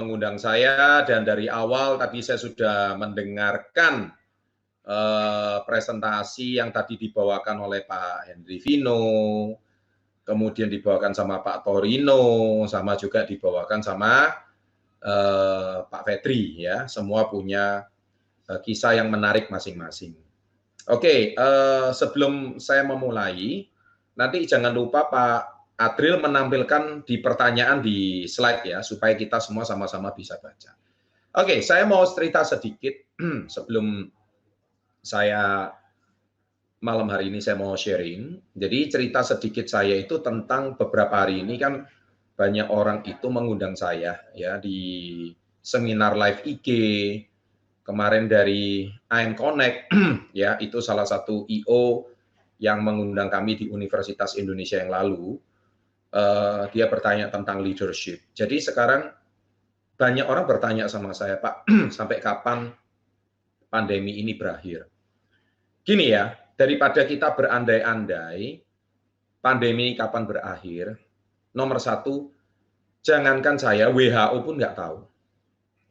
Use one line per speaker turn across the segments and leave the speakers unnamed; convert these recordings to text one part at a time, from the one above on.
mengundang saya, dan dari awal tadi saya sudah mendengarkan presentasi yang tadi dibawakan oleh Pak Henry Vino, kemudian dibawakan sama Pak Torino, sama juga dibawakan sama Pak Fetri, ya. Semua punya kisah yang menarik masing-masing. Oke, sebelum saya memulai, nanti jangan lupa Pak Adril menampilkan di pertanyaan di slide ya, supaya kita semua sama-sama bisa baca. Oke, saya mau cerita sedikit sebelum saya malam hari ini saya mau sharing. Jadi cerita sedikit saya itu tentang beberapa hari ini kan banyak orang itu mengundang saya ya di seminar live IG. Kemarin dari AM Connect ya, itu salah satu IO yang mengundang kami di Universitas Indonesia yang lalu. Dia bertanya tentang leadership. Jadi sekarang banyak orang bertanya sama saya, Pak, sampai kapan pandemi ini berakhir? Gini ya, daripada kita berandai-andai pandemi ini kapan berakhir, nomor satu, jangankan saya, WHO pun nggak tahu.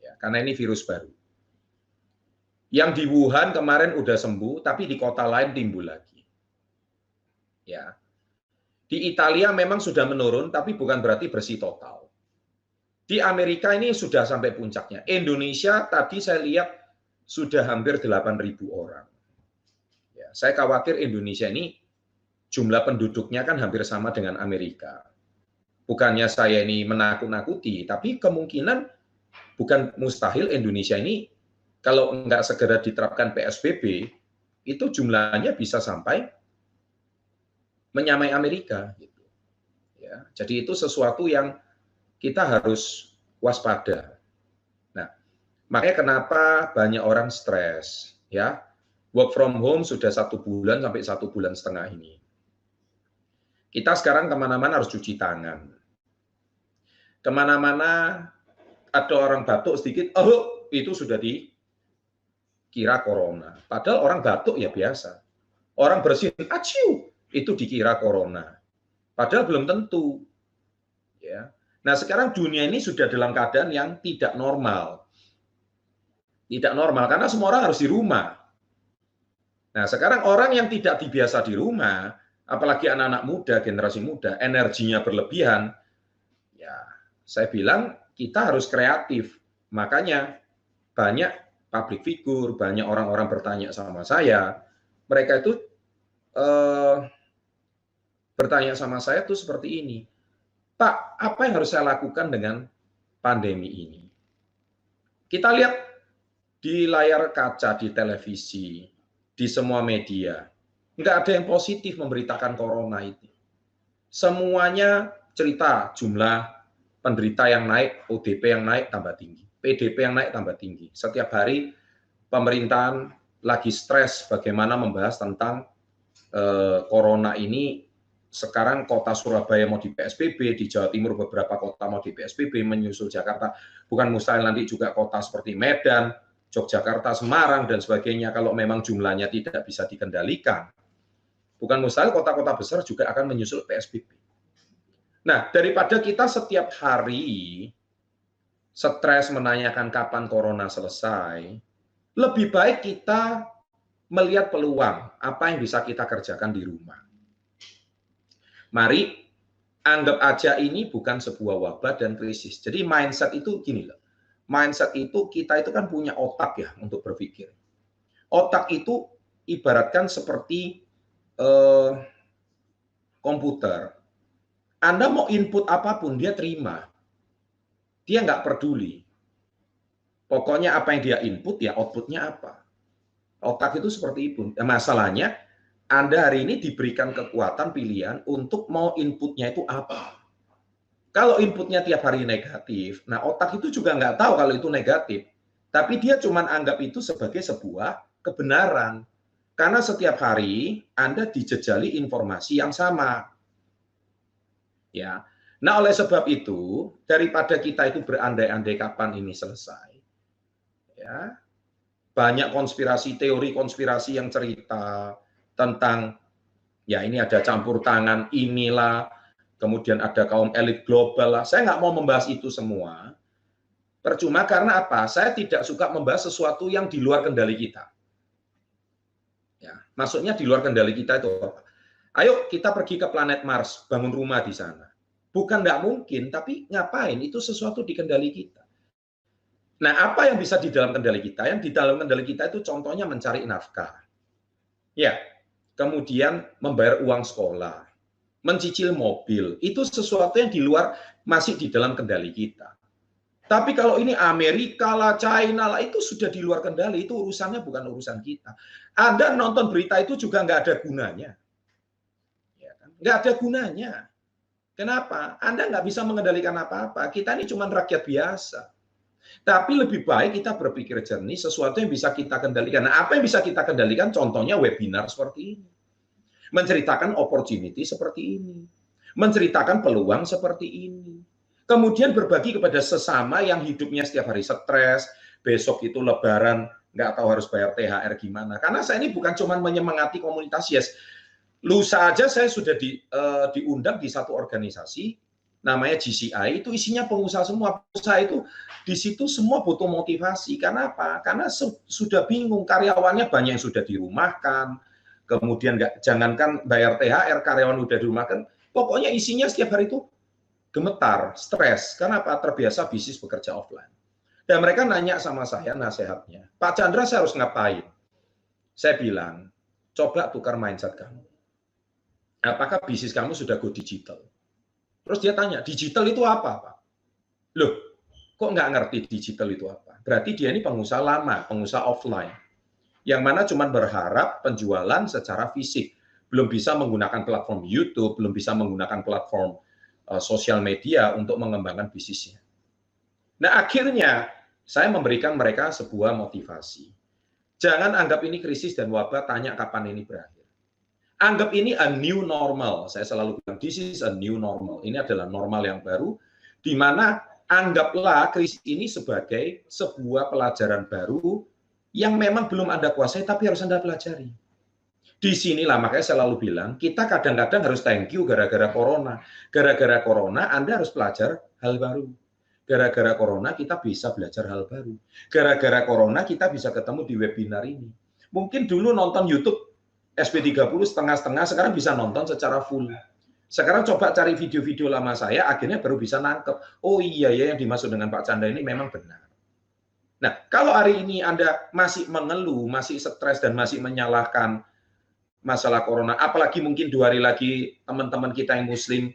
Ya, karena ini virus baru. Yang di Wuhan kemarin udah sembuh, tapi di kota lain timbul lagi. Ya, di Italia memang sudah menurun, tapi bukan berarti bersih total. Di Amerika ini sudah sampai puncaknya. Indonesia tadi saya lihat sudah hampir 8.000 orang. Ya, saya khawatir Indonesia ini jumlah penduduknya kan hampir sama dengan Amerika. Bukannya saya ini menakut-nakuti, tapi kemungkinan bukan mustahil Indonesia ini kalau nggak segera diterapkan PSBB, itu jumlahnya bisa sampai menyamai Amerika. Gitu. Ya, jadi itu sesuatu yang kita harus waspada. Nah, makanya kenapa banyak orang stres, ya. Work from home sudah 1 bulan sampai 1,5 bulan ini. Kita sekarang kemana-mana harus cuci tangan. Kemana-mana ada orang batuk sedikit, oh itu sudah dikira corona. Padahal orang batuk ya biasa. Orang bersin, aciu, itu dikira corona. Padahal belum tentu. Ya. Nah sekarang dunia ini sudah dalam keadaan yang tidak normal. Tidak normal, karena semua orang harus di rumah. Nah sekarang orang yang tidak dibiasa di rumah, apalagi anak-anak muda, generasi muda, energinya berlebihan, ya saya bilang kita harus kreatif. Makanya banyak public figure, banyak orang-orang bertanya sama saya, mereka itu bertanya sama saya tuh seperti ini, Pak, apa yang harus saya lakukan dengan pandemi ini? Kita lihat di layar kaca, di televisi, di semua media, nggak ada yang positif memberitakan corona itu. Semuanya cerita jumlah penderita yang naik, ODP yang naik tambah tinggi, PDP yang naik tambah tinggi. Setiap hari pemerintahan lagi stres bagaimana membahas tentang corona ini. Sekarang kota Surabaya mau di PSBB, di Jawa Timur beberapa kota mau di PSBB, menyusul Jakarta. Bukan mustahil nanti juga kota seperti Medan, Yogyakarta, Semarang, dan sebagainya, kalau memang jumlahnya tidak bisa dikendalikan. Bukan mustahil kota-kota besar juga akan menyusul PSBB. Nah, daripada kita setiap hari stres menanyakan kapan corona selesai, lebih baik kita melihat peluang apa yang bisa kita kerjakan di rumah. Mari anggap aja ini bukan sebuah wabah dan krisis. Jadi mindset itu gini loh. Mindset itu kita itu kan punya otak ya untuk berpikir. Otak itu ibaratkan seperti komputer. Anda mau input apapun dia terima. Dia nggak peduli. Pokoknya apa yang dia input ya outputnya apa. Otak itu seperti itu. Masalahnya Anda hari ini diberikan kekuatan pilihan untuk mau inputnya itu apa. Kalau inputnya tiap hari negatif, nah otak itu juga nggak tahu kalau itu negatif. Tapi dia cuma anggap itu sebagai sebuah kebenaran. Karena setiap hari Anda dijejali informasi yang sama. Ya. Nah, oleh sebab itu, daripada kita itu berandai-andai kapan ini selesai, ya, banyak konspirasi, teori konspirasi yang cerita tentang, ya ini ada campur tangan inilah, kemudian ada kaum elit global lah. Saya nggak mau membahas itu semua. Percuma karena apa? Saya tidak suka membahas sesuatu yang di luar kendali kita. Ya, maksudnya di luar kendali kita itu apa? Ayo kita pergi ke planet Mars, bangun rumah di sana. Bukan nggak mungkin, tapi ngapain? Itu sesuatu di kendali kita. Nah, apa yang bisa di dalam kendali kita? Yang di dalam kendali kita itu contohnya mencari nafkah. Ya, kemudian membayar uang sekolah, mencicil mobil. Itu sesuatu yang di luar, masih di dalam kendali kita. Tapi kalau ini Amerika lah, China lah, itu sudah di luar kendali. Itu urusannya bukan urusan kita. Anda nonton berita itu juga nggak ada gunanya. Ya kan? Nggak ada gunanya. Kenapa? Anda nggak bisa mengendalikan apa-apa. Kita ini cuma rakyat biasa. Tapi lebih baik kita berpikir jernih sesuatu yang bisa kita kendalikan. Nah, apa yang bisa kita kendalikan? Contohnya webinar seperti ini. Menceritakan opportunity seperti ini. Menceritakan peluang seperti ini. Kemudian berbagi kepada sesama yang hidupnya setiap hari stres, besok itu lebaran, nggak tahu harus bayar THR gimana. Karena saya ini bukan cuma menyemangati komunitas Yes. Lusa aja saya sudah diundang di satu organisasi, namanya GCI, itu isinya pengusaha semua. Pengusaha itu di situ semua butuh motivasi. Karena apa? Karena sudah bingung, karyawannya banyak yang sudah dirumahkan, kemudian jangankan bayar THR, karyawan udah dirumahkan, pokoknya isinya setiap hari itu gemetar, stres. Karena apa? Terbiasa bisnis bekerja offline. Dan mereka nanya sama saya nasihatnya, Pak Chandra saya harus ngapain? Saya bilang, coba tukar mindset kamu. Apakah bisnis kamu sudah go digital? Terus dia tanya, digital itu apa, Pak? Loh, kok nggak ngerti digital itu apa? Berarti dia ini pengusaha lama, pengusaha offline. Yang mana cuma berharap penjualan secara fisik. Belum bisa menggunakan platform YouTube, belum bisa menggunakan platform sosial media untuk mengembangkan bisnisnya. Nah, akhirnya saya memberikan mereka sebuah motivasi. Jangan anggap ini krisis dan wabah, tanya kapan ini berakhir. Anggap ini a new normal. Saya selalu bilang, this is a new normal. Ini adalah normal yang baru, di mana anggaplah krisis ini sebagai sebuah pelajaran baru yang memang belum Anda kuasai, tapi harus Anda pelajari. Disinilah makanya saya selalu bilang, kita kadang-kadang harus thank you gara-gara corona. Gara-gara corona Anda harus belajar hal baru. Gara-gara corona kita bisa belajar hal baru. Gara-gara corona kita bisa ketemu di webinar ini. Mungkin dulu nonton YouTube SP30 setengah-setengah, sekarang bisa nonton secara full. Sekarang coba cari video-video lama saya, akhirnya baru bisa nangkep. Oh iya ya, yang dimaksud dengan Pak Chandra ini memang benar. Nah, kalau hari ini Anda masih mengeluh, masih stres, dan masih menyalahkan masalah corona, apalagi mungkin 2 hari lagi teman-teman kita yang muslim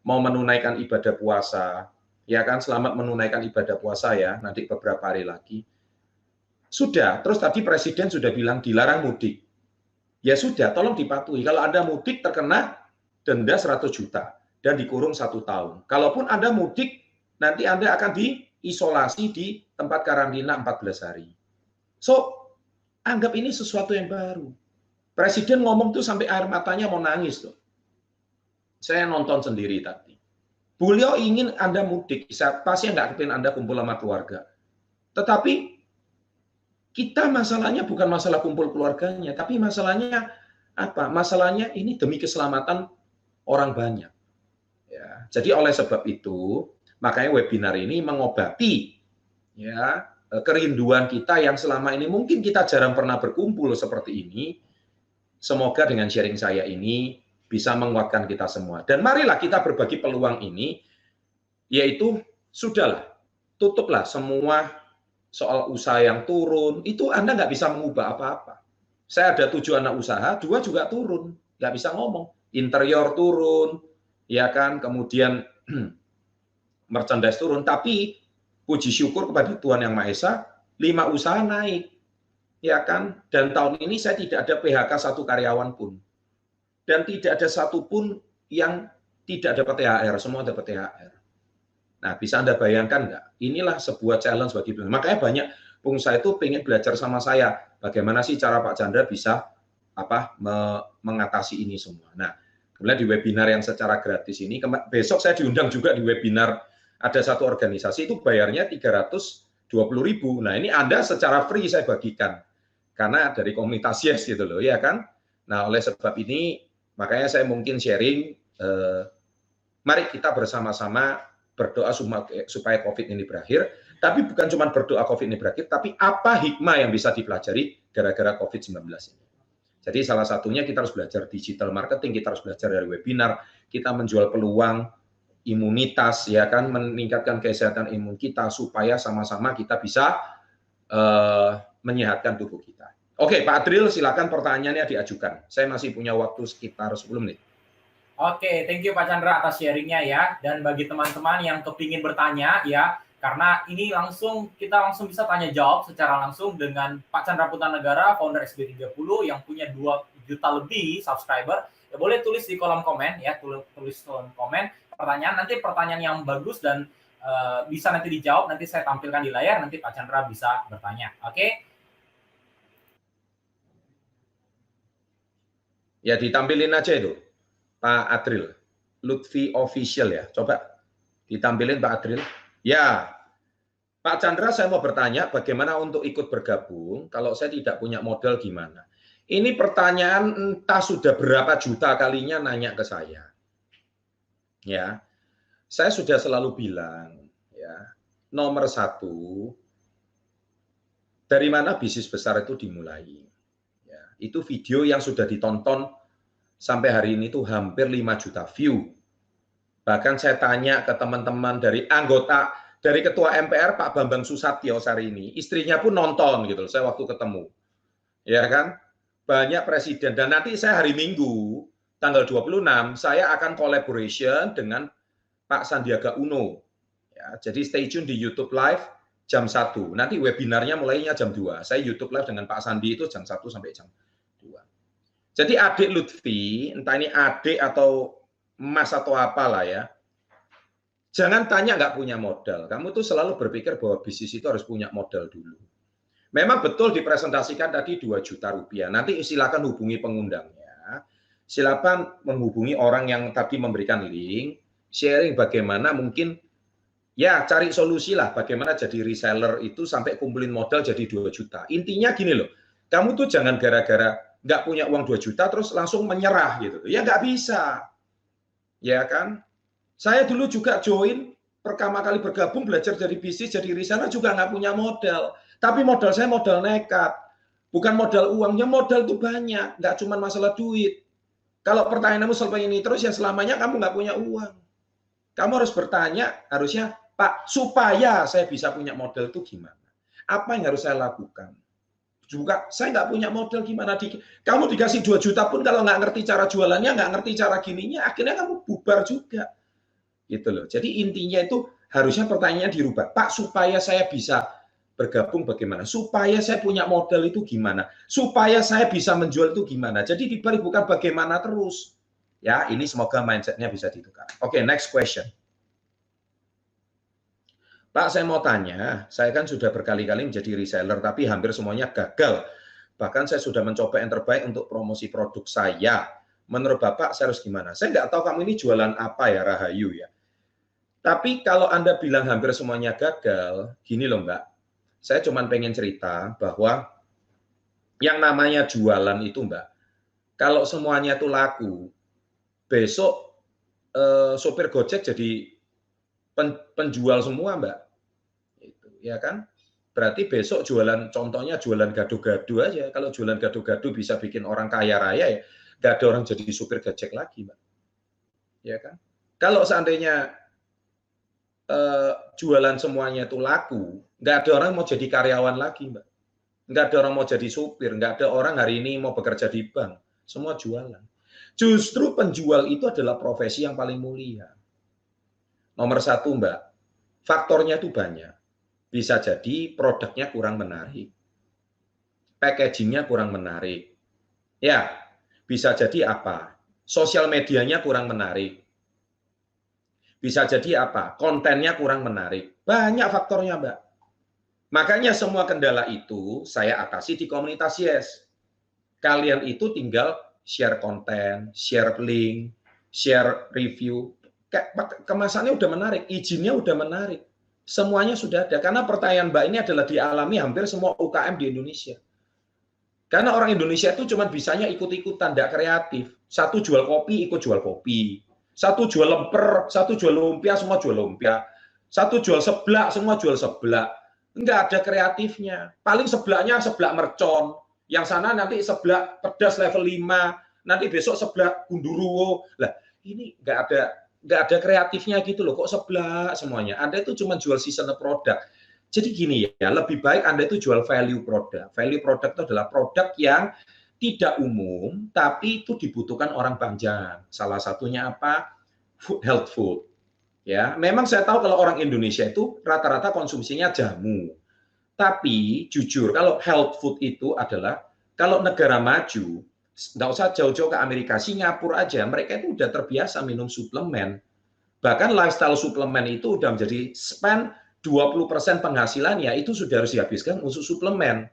mau menunaikan ibadah puasa, ya kan, selamat menunaikan ibadah puasa ya, nanti beberapa hari lagi. Sudah, terus tadi Presiden sudah bilang dilarang mudik. Ya sudah, tolong dipatuhi. Kalau Anda mudik terkena denda 100 juta dan dikurung 1 tahun. Kalaupun Anda mudik, nanti Anda akan diisolasi di tempat karantina 14 hari. So, anggap ini sesuatu yang baru. Presiden ngomong tuh sampai air matanya mau nangis tuh. Saya nonton sendiri tadi. Beliau ingin Anda mudik, siapa sih yang nggak kepingin Anda kumpul sama keluarga. Tetapi kita masalahnya bukan masalah kumpul keluarganya, tapi masalahnya apa? Masalahnya ini demi keselamatan orang banyak. Ya, jadi oleh sebab itu, makanya webinar ini mengobati ya kerinduan kita yang selama ini mungkin kita jarang pernah berkumpul seperti ini. Semoga dengan sharing saya ini bisa menguatkan kita semua. Dan marilah kita berbagi peluang ini, yaitu sudahlah, tutuplah semua soal usaha yang turun, itu Anda nggak bisa mengubah apa-apa. Saya ada 7 anak usaha, 2 juga turun, nggak bisa ngomong. Interior turun, ya kan, kemudian merchandise turun, tapi puji syukur kepada Tuhan Yang Maha Esa, 5 usaha naik. Ya kan, dan tahun ini saya tidak ada PHK 1 karyawan pun, dan tidak ada satupun yang tidak dapat THR, semua dapat THR. Nah, bisa Anda bayangkan nggak? Inilah sebuah challenge bagi pengusaha. Makanya banyak pengusaha itu pengen belajar sama saya, bagaimana sih cara Pak Chandra bisa mengatasi ini semua. Nah, kemudian di webinar yang secara gratis ini, besok saya diundang juga di webinar, ada satu organisasi itu bayarnya 320.000. Nah, ini Anda secara free saya bagikan. Karena dari komunitas Yes gitu loh, ya kan. Nah, oleh sebab ini, makanya saya mungkin sharing, mari kita bersama-sama berdoa supaya COVID ini berakhir. Tapi bukan cuma berdoa COVID ini berakhir, tapi apa hikmah yang bisa dipelajari gara-gara COVID-19 ini. Jadi salah satunya kita harus belajar digital marketing, kita harus belajar dari webinar, kita menjual peluang, imunitas, ya kan, meningkatkan kesehatan imun kita supaya sama-sama kita bisa menyehatkan tubuh kita. Oke, Pak Adril, silakan pertanyaannya diajukan. Saya masih punya waktu sekitar 10 menit.
Oke, thank you Pak Chandra atas sharingnya ya. Dan bagi teman-teman yang kepingin bertanya ya, karena ini kita langsung bisa tanya jawab secara langsung dengan Pak Chandra Putranegara, founder SB30 yang punya 2 juta lebih subscriber. Ya boleh tulis di kolom komen ya, tulis kolom komen pertanyaan, nanti pertanyaan yang bagus dan bisa nanti dijawab, nanti saya tampilkan di layar, nanti Pak Chandra bisa bertanya. Oke?
Ya ditampilin aja itu, Pak Adril. Lutfi Official ya, coba ditampilin Pak Adril. Ya, Pak Chandra, saya mau bertanya bagaimana untuk ikut bergabung kalau saya tidak punya modal gimana? Ini pertanyaan entah sudah berapa juta kalinya nanya ke saya. Ya, saya sudah selalu bilang, ya, nomor 1, dari mana bisnis besar itu dimulai. Ya, itu video yang sudah ditonton sampai hari ini tuh hampir 5 juta view. Bahkan saya tanya ke teman-teman dari anggota, dari Ketua MPR Pak Bambang Susatyo hari ini, istrinya pun nonton gitu, saya waktu ketemu. Ya kan? Banyak presiden. Dan nanti saya hari Minggu, tanggal 26, saya akan collaboration dengan Pak Sandiaga Uno. Ya, jadi stay tune di YouTube Live jam 1. Nanti webinarnya mulainya jam 2. Saya YouTube Live dengan Pak Sandi itu jam 1 sampai jam 2. Jadi adik Lutfi, entah ini adik atau emas atau apalah ya, jangan tanya nggak punya modal. Kamu tuh selalu berpikir bahwa bisnis itu harus punya modal dulu. Memang betul dipresentasikan tadi 2 juta rupiah. Nanti silakan hubungi pengundangnya. Silakan menghubungi orang yang tadi memberikan link, sharing bagaimana mungkin, ya cari solusi lah bagaimana jadi reseller itu sampai kumpulin modal jadi 2 juta. Intinya gini loh, kamu tuh jangan gara-gara nggak punya uang 2 juta terus langsung menyerah gitu. Ya nggak bisa. Ya kan? Saya dulu juga join, pertama kali bergabung belajar dari bisnis, jadi reseller juga nggak punya modal. Tapi modal saya modal nekat. Bukan modal uangnya, modal tuh banyak. Nggak cuma masalah duit. Kalau pertanyaanmu seperti ini terus, ya selamanya kamu nggak punya uang. Kamu harus bertanya, harusnya, Pak, supaya saya bisa punya modal itu gimana? Apa yang harus saya lakukan? Juga saya nggak punya modal gimana? Kamu dikasih 2 juta pun kalau nggak ngerti cara jualannya, nggak ngerti cara gininya, akhirnya kamu bubar juga. Gitu loh. Jadi intinya itu harusnya pertanyaannya dirubah. Pak, supaya saya bisa bergabung bagaimana? Supaya saya punya modal itu gimana? Supaya saya bisa menjual itu gimana? Jadi dibalik bukan bagaimana terus. Ya, ini semoga mindsetnya bisa ditukar. Oke, next question. Pak, saya mau tanya, saya kan sudah berkali-kali menjadi reseller, tapi hampir semuanya gagal. Bahkan saya sudah mencoba yang terbaik untuk promosi produk saya. Menurut Bapak, saya harus gimana? Saya nggak tahu kamu ini jualan apa ya, Rahayu ya. Tapi kalau Anda bilang hampir semuanya gagal, gini loh Mbak, saya cuma pengen cerita bahwa yang namanya jualan itu Mbak, kalau semuanya itu laku, besok sopir Gojek jadi penjual semua Mbak. Itu, ya kan? Berarti besok jualan, contohnya jualan gado-gado aja. Kalau jualan gado-gado bisa bikin orang kaya raya ya, nggak ada orang jadi supir Gojek lagi Mbak. Ya kan? Kalau seandainya jualan semuanya itu laku, nggak ada orang mau jadi karyawan lagi, Mbak. Nggak ada orang mau jadi supir, nggak ada orang hari ini mau bekerja di bank. Semua jualan. Justru penjual itu adalah profesi yang paling mulia. Nomor 1, Mbak, faktornya itu banyak. Bisa jadi produknya kurang menarik. Packagingnya kurang menarik. Ya, bisa jadi apa? Sosial medianya kurang menarik. Bisa jadi apa? Kontennya kurang menarik. Banyak faktornya, Mbak. Makanya semua kendala itu saya atasi di komunitas Yes. Kalian itu tinggal share konten, share link, share review. Kemasannya udah menarik, izinnya udah menarik. Semuanya sudah ada. Karena pertanyaan Mbak ini adalah dialami hampir semua UKM di Indonesia. Karena orang Indonesia itu cuma bisanya ikut-ikutan, tidak kreatif. Satu jual kopi, ikut jual kopi. Satu jual lemper, satu jual lumpia, semua jual lumpia. Satu jual seblak, semua jual seblak. Enggak ada kreatifnya. Paling seblaknya seblak mercon. Yang sana nanti seblak pedas level 5, nanti besok seblak gundurwo. Lah, ini enggak ada kreatifnya gitu loh. Kok seblak semuanya? Anda itu cuma jual seasonal product. Jadi gini ya, lebih baik Anda itu jual value product. Value product itu adalah produk yang tidak umum, tapi itu dibutuhkan orang banyak. Salah satunya apa? Health food. Ya, memang saya tahu kalau orang Indonesia itu rata-rata konsumsinya jamu. Tapi jujur, kalau health food itu adalah kalau negara maju, nggak usah jauh-jauh ke Amerika, Singapura aja, mereka itu udah terbiasa minum suplemen. Bahkan lifestyle suplemen itu udah menjadi spend 20% penghasilannya itu sudah harus dihabiskan untuk suplemen.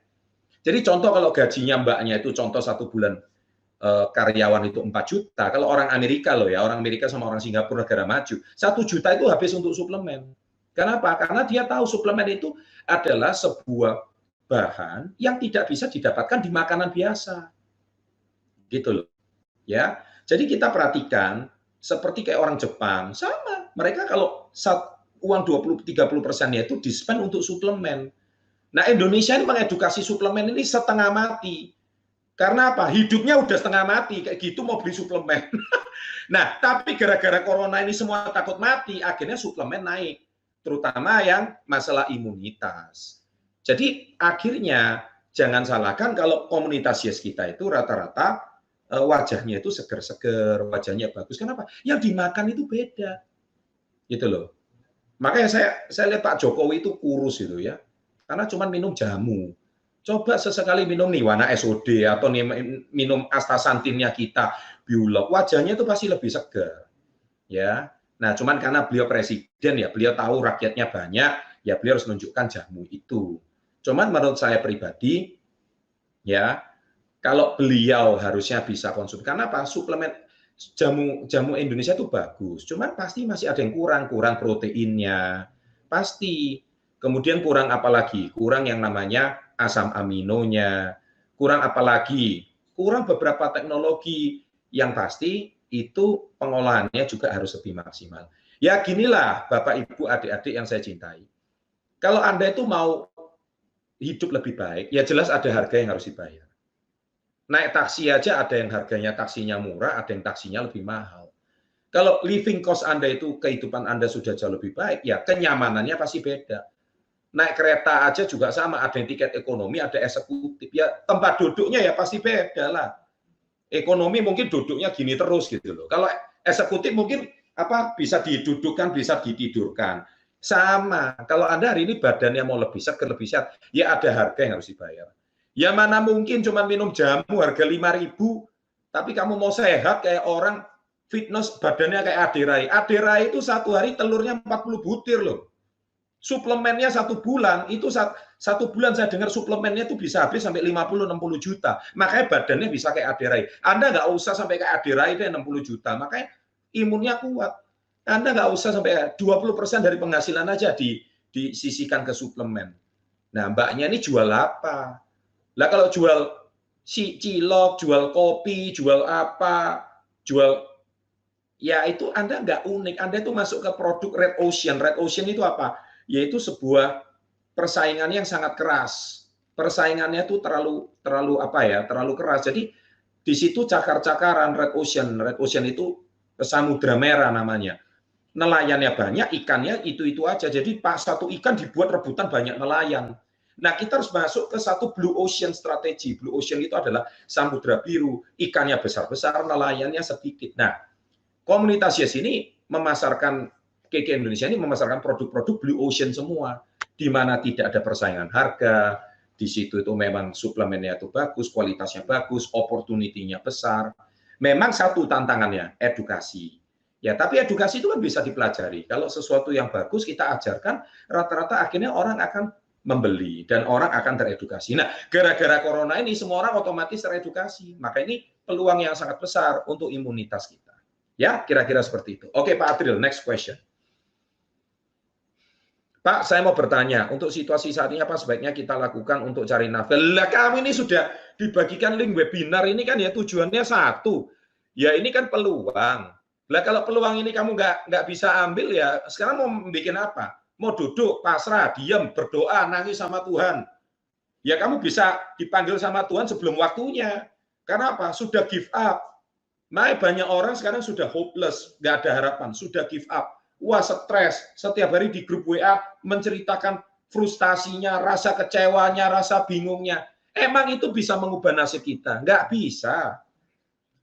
Jadi contoh kalau gajinya mbaknya itu contoh 1 bulan karyawan itu 4 juta, kalau orang Amerika loh ya, orang Amerika sama orang Singapura negara maju, 1 juta itu habis untuk suplemen. Kenapa? Karena dia tahu suplemen itu adalah sebuah bahan yang tidak bisa didapatkan di makanan biasa. Gitu loh. Ya. Jadi kita perhatikan seperti kayak orang Jepang, sama. Mereka kalau uang 20-30%-nya itu di-spend untuk suplemen. Nah, Indonesia ini mengedukasi suplemen ini setengah mati. Karena apa? Hidupnya udah setengah mati, kayak gitu mau beli suplemen. Nah, tapi gara-gara corona ini semua takut mati, akhirnya suplemen naik. Terutama yang masalah imunitas. Jadi akhirnya jangan salahkan kalau komunitas Yes kita itu rata-rata wajahnya itu seger-seger, wajahnya bagus. Kenapa? Yang dimakan itu beda. Gitu loh. Makanya saya lihat Pak Jokowi itu kurus itu ya. Karena cuma minum jamu. Coba sesekali minum nih warna SOD atau minum astaxantinnya kita, Biolog, wajahnya itu pasti lebih segar. Ya. Nah, cuman karena beliau presiden ya, beliau tahu rakyatnya banyak, ya beliau harus menunjukkan jamu itu. Cuman menurut saya pribadi ya, kalau beliau harusnya bisa konsumsi. Karena apa? Suplemen jamu Indonesia itu bagus, cuman pasti masih ada yang kurang proteinnya. Pasti. Kemudian kurang apalagi? Kurang yang namanya asam aminonya, kurang apalagi, kurang beberapa teknologi yang pasti itu pengolahannya juga harus lebih maksimal. Ya ginilah Bapak Ibu adik-adik yang saya cintai. Kalau Anda itu mau hidup lebih baik, ya jelas ada harga yang harus dibayar. Naik taksi aja ada yang harganya taksinya murah, ada yang taksinya lebih mahal. Kalau living cost Anda itu kehidupan Anda sudah jauh lebih baik, ya kenyamanannya pasti beda. Naik kereta aja juga sama, ada yang tiket ekonomi, ada eksekutif. Ya tempat duduknya ya pasti beda lah. Ekonomi mungkin duduknya gini terus gitu loh. Kalau eksekutif mungkin apa bisa didudukkan, bisa ditidurkan. Sama. Kalau Anda hari ini badannya mau lebih sehat, ya ada harga yang harus dibayar. Ya mana mungkin cuma minum jamu harga 5.000, tapi kamu mau sehat kayak orang fitness badannya kayak Aderai. Aderai itu satu hari telurnya 40 butir loh. Suplemennya 1 bulan, itu 1 bulan saya dengar suplemennya itu bisa habis sampai 50-60 juta. Makanya badannya bisa kayak Aderai. Anda nggak usah sampai kayak Aderai deh 60 juta. Makanya imunnya kuat. Anda nggak usah sampai 20% dari penghasilan aja disisihkan ke suplemen. Nah, mbaknya ini jual apa? Lah kalau jual cilok, jual kopi, jual apa, jual ya itu Anda nggak unik. Anda itu masuk ke produk Red Ocean. Red Ocean itu apa? Yaitu sebuah persaingan yang sangat keras. Persaingannya itu terlalu keras. Jadi di situ cakar-cakaran Red Ocean. Red Ocean itu Samudra Merah namanya. Nelayannya banyak, ikannya itu aja. Jadi satu ikan dibuat rebutan banyak nelayan. Nah, kita harus masuk ke satu Blue Ocean strategi. Blue Ocean itu adalah samudra biru, ikannya besar-besar, nelayannya sedikit. Nah, komunitas Yes ini memasarkan KK Indonesia ini memasarkan produk-produk Blue Ocean semua, di mana tidak ada persaingan harga, di situ itu memang suplemennya itu bagus, kualitasnya bagus, opportunity-nya besar. Memang satu tantangannya, edukasi. Ya, tapi edukasi itu kan bisa dipelajari. Kalau sesuatu yang bagus kita ajarkan, rata-rata akhirnya orang akan membeli dan orang akan teredukasi. Nah, gara-gara corona ini semua orang otomatis teredukasi. Maka ini peluang yang sangat besar untuk imunitas kita. Ya, kira-kira seperti itu. Oke, Pak Adril, next question. Pak, saya mau bertanya, untuk situasi saat ini apa sebaiknya kita lakukan untuk cari nafkah? Lah, kami ini sudah dibagikan link webinar ini kan ya tujuannya satu. Ya ini kan peluang. Lah kalau peluang ini kamu nggak bisa ambil ya sekarang mau bikin apa? mau duduk, pasrah, diam, berdoa, nangis sama Tuhan. Ya kamu bisa dipanggil sama Tuhan sebelum waktunya. Karena apa? Sudah give up. Banyak orang sekarang sudah hopeless, nggak ada harapan, sudah give up. Wah, stres. Setiap hari di grup WA menceritakan frustasinya, rasa kecewanya, rasa bingungnya. Emang itu bisa mengubah nasib kita? Nggak bisa.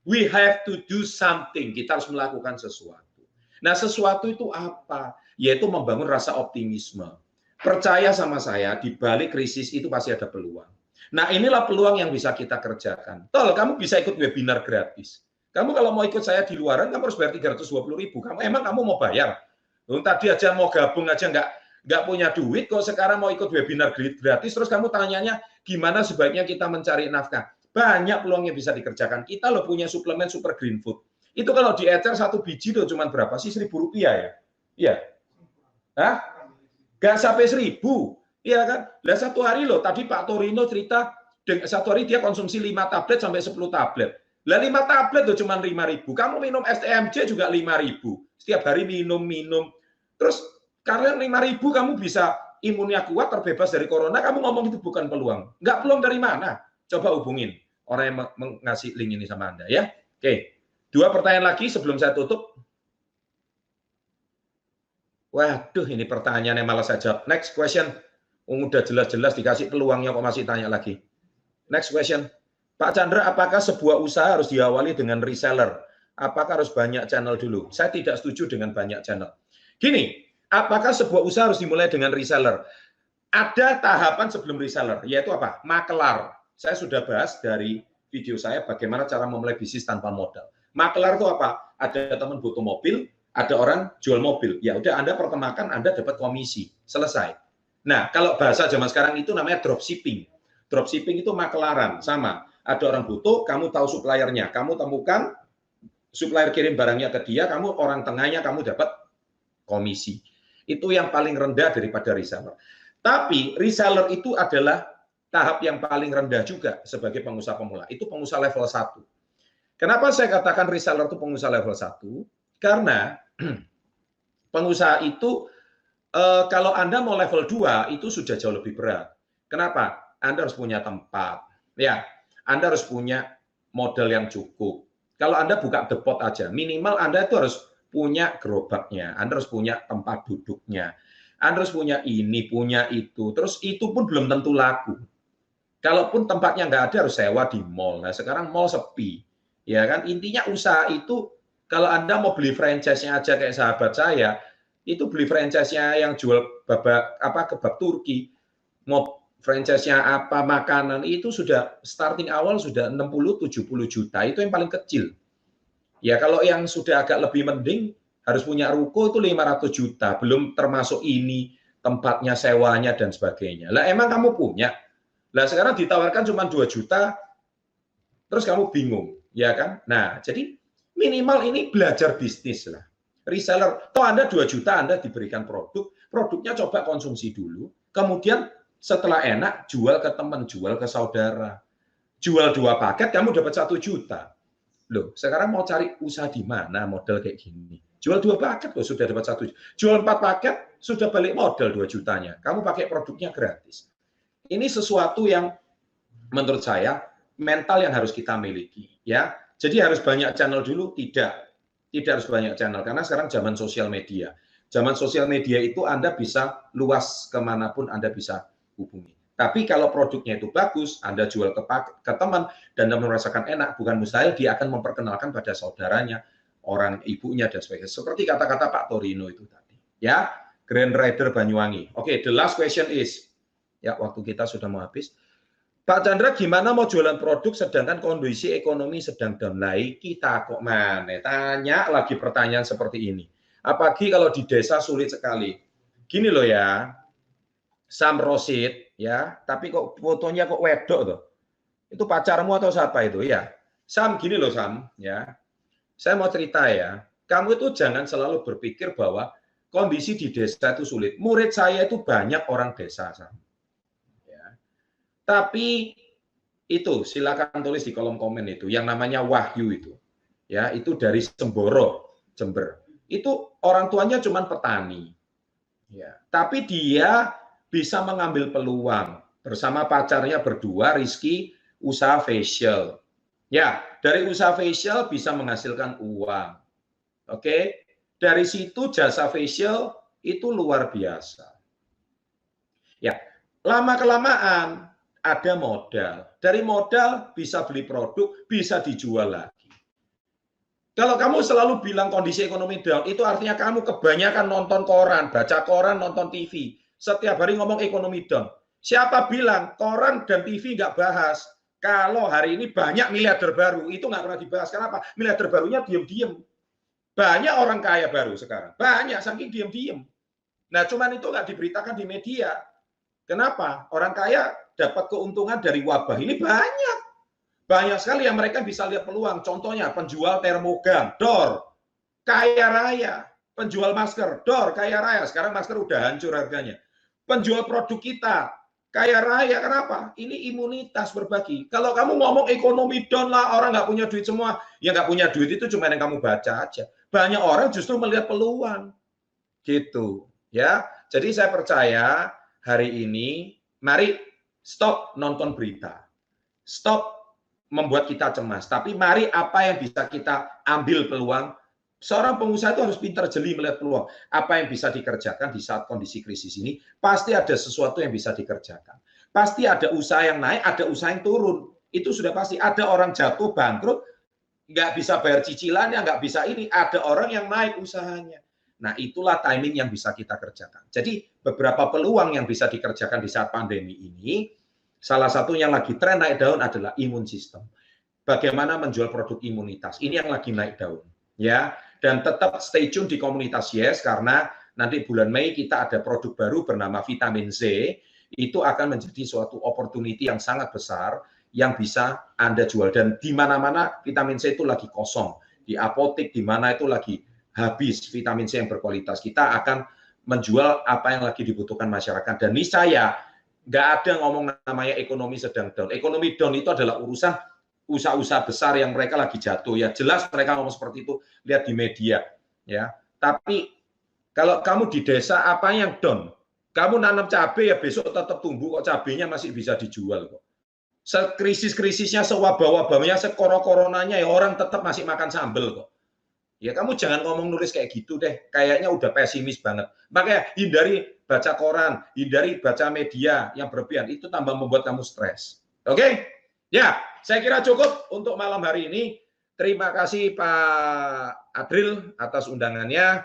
We have to do something. Kita harus melakukan sesuatu. Nah, sesuatu itu apa? Yaitu membangun rasa optimisme. Percaya sama saya, di balik krisis itu pasti ada peluang. Nah, inilah peluang yang bisa kita kerjakan. Tol, kamu bisa ikut webinar gratis. Kamu kalau mau ikut saya di luaran, kamu harus bayar 320.000. Emang kamu mau bayar? Tadi aja mau gabung aja nggak punya duit, kok sekarang mau ikut webinar gratis, terus kamu tanyanya gimana sebaiknya kita mencari nafkah. Banyak peluang yang bisa dikerjakan. Kita loh punya suplemen Super Green Food. Itu kalau diecer 1 biji tuh cuma berapa sih? Rp1.000 ya? Iya. Hah? Gak sampai 1.000. Iya kan? Lah satu hari loh, tadi Pak Torino cerita, satu hari dia konsumsi 5 tablet sampai 10 tablet. Lah 5 tablet tuh cuma 5.000. Kamu minum STMJ juga 5.000. Setiap hari minum. Terus karena 5.000 kamu bisa imunnya kuat, terbebas dari corona, kamu ngomong itu bukan peluang. Nggak peluang dari mana? Coba hubungin orang yang ngasih link ini sama Anda ya. Oke. 2 pertanyaan lagi sebelum saya tutup. Waduh, ini pertanyaannya malah saya jawab. Next question. Udah jelas-jelas dikasih peluangnya kok masih tanya lagi. Next question. Pak Chandra, apakah sebuah usaha harus diawali dengan reseller? Apakah harus banyak channel dulu? Saya tidak setuju dengan banyak channel. Gini, apakah sebuah usaha harus dimulai dengan reseller? Ada tahapan sebelum reseller, yaitu apa? Makelar. Saya sudah bahas dari video saya bagaimana cara memulai bisnis tanpa modal. Makelar itu apa? Ada teman butuh mobil, ada orang jual mobil. Ya udah, Anda pertemakan, Anda dapat komisi. Selesai. Nah, kalau bahasa zaman sekarang itu namanya dropshipping. Dropshipping itu makelaran, sama. Ada orang butuh, kamu tahu suppliernya, kamu temukan, supplier kirim barangnya ke dia, kamu orang tengahnya, kamu dapat komisi. Itu yang paling rendah daripada reseller. Tapi reseller itu adalah tahap yang paling rendah juga sebagai pengusaha pemula. Itu pengusaha level 1. Kenapa saya katakan reseller itu pengusaha level 1? Karena pengusaha itu kalau Anda mau level 2 itu sudah jauh lebih berat. Kenapa? Anda harus punya tempat. Ya, Anda harus punya modal yang cukup. Kalau Anda buka depot aja, minimal Anda itu harus punya gerobaknya, Anda harus punya tempat duduknya, Anda harus punya ini, punya itu. Terus itu pun belum tentu laku. Kalaupun tempatnya nggak ada, harus sewa di mall. Nah, sekarang mall sepi. Ya kan, intinya usaha itu kalau Anda mau beli franchise-nya aja kayak sahabat saya, itu beli franchise-nya yang jual kebab Turki, mau franchise-nya apa makanan, itu sudah starting awal sudah 60-70 juta, itu yang paling kecil. Ya kalau yang sudah agak lebih mending harus punya ruko itu 500 juta, belum termasuk ini tempatnya, sewanya dan sebagainya. Lah emang kamu punya? Lah sekarang ditawarkan cuma 2 juta, terus kamu bingung. Ya kan? Nah, jadi minimal ini belajar bisnis lah. Reseller, toh Anda 2 juta Anda diberikan produk, produknya coba konsumsi dulu, kemudian setelah enak jual ke teman, jual ke saudara. Jual 2 paket kamu dapat 1 juta. Loh, sekarang mau cari usaha di mana modal kayak gini? Jual 2 paket kok sudah dapat 1 juta. Jual 4 paket sudah balik modal 2 jutanya. Kamu pakai produknya gratis. Ini sesuatu yang menurut saya mental yang harus kita miliki, ya. Jadi harus banyak channel dulu? Tidak harus banyak channel karena sekarang zaman sosial media. Zaman sosial media itu Anda bisa luas kemanapun Anda bisa hubungi. Tapi kalau produknya itu bagus, Anda jual ke teman dan Anda merasakan enak, bukan mustahil dia akan memperkenalkan pada saudaranya, orang ibunya dan sebagainya. Seperti kata-kata Pak Torino itu tadi, ya. Grand Rider Banyuwangi. Oke, the last question is, ya waktu kita sudah mau habis. Pak Chandra, gimana mau jualan produk sedangkan kondisi ekonomi sedang down? Kita kok mana? Tanya lagi pertanyaan seperti ini. Apalagi kalau di desa sulit sekali. Gini loh ya, Sam Rosid, ya, tapi kok fotonya kok wedok tuh. Itu pacarmu atau siapa itu ya? Sam, gini loh Sam, ya. Saya mau cerita ya, kamu itu jangan selalu berpikir bahwa kondisi di desa itu sulit. Murid saya itu banyak orang desa, Sam. Tapi itu silakan tulis di kolom komen itu yang namanya Wahyu itu. Ya, itu dari Semboro, Jember. Itu orang tuanya cuma petani. Ya, tapi dia bisa mengambil peluang bersama pacarnya berdua, Rizky, usaha facial. Ya, dari usaha facial bisa menghasilkan uang. Oke, dari situ jasa facial itu luar biasa. Ya, lama-kelamaan ada modal. Dari modal bisa beli produk, bisa dijual lagi. Kalau kamu selalu bilang kondisi ekonomi down, itu artinya kamu kebanyakan nonton koran, baca koran, nonton TV. Setiap hari ngomong ekonomi down. Siapa bilang koran dan TV nggak bahas? Kalau hari ini banyak miliarder baru, itu nggak pernah dibahas. Kenapa? Miliarder barunya diem-diem. Banyak orang kaya baru sekarang. Banyak, saking diem-diem. Nah, cuman itu nggak diberitakan di media. Kenapa? Orang kaya dapat keuntungan dari wabah ini banyak. Banyak sekali yang mereka bisa lihat peluang. Contohnya penjual termogan, door, kaya raya. Penjual masker, door, kaya raya. Sekarang masker udah hancur harganya. Penjual produk kita, kaya raya. Kenapa? Ini imunitas berbagi. Kalau kamu ngomong ekonomi down lah, orang nggak punya duit semua. Ya nggak punya duit itu cuma yang kamu baca aja. Banyak orang justru melihat peluang. Gitu. Ya. Jadi saya percaya hari ini, mari stop nonton berita. Stop membuat kita cemas. Tapi mari apa yang bisa kita ambil peluang. Seorang pengusaha itu harus pintar jeli melihat peluang. Apa yang bisa dikerjakan di saat kondisi krisis ini, pasti ada sesuatu yang bisa dikerjakan. Pasti ada usaha yang naik, ada usaha yang turun. Itu sudah pasti. Ada orang jatuh, bangkrut, nggak bisa bayar cicilannya, nggak bisa ini. Ada orang yang naik usahanya. Nah, itulah timing yang bisa kita kerjakan. Jadi, beberapa peluang yang bisa dikerjakan di saat pandemi ini, salah satu yang lagi tren naik daun adalah imun sistem. Bagaimana menjual produk imunitas. Ini yang lagi naik daun. Ya, dan tetap stay tune di komunitas Yes, karena nanti bulan Mei kita ada produk baru bernama vitamin Z. Itu akan menjadi suatu opportunity yang sangat besar yang bisa Anda jual. Dan di mana-mana vitamin C itu lagi kosong. Di apotek, di mana itu lagi habis vitamin C yang berkualitas. Kita akan menjual apa yang lagi dibutuhkan masyarakat. Dan niscaya nggak ada ngomong namanya ekonomi sedang down. Ekonomi down itu adalah urusan usaha-usaha besar yang mereka lagi jatuh. Ya jelas mereka ngomong seperti itu, lihat di media. Ya, tapi kalau kamu di desa apa yang down? Kamu nanam cabai ya besok tetap tumbuh kok, cabainya masih bisa dijual kok. Sekrisis-krisisnya, sewabah-wabahnya, sekoro-koronanya ya orang tetap masih makan sambel kok. Ya kamu jangan ngomong nulis kayak gitu deh, kayaknya udah pesimis banget. Makanya hindari baca koran, hindari baca media yang berlebihan, itu tambah membuat kamu stres. Oke? Ya, saya kira cukup untuk malam hari ini. Terima kasih Pak Adril atas undangannya.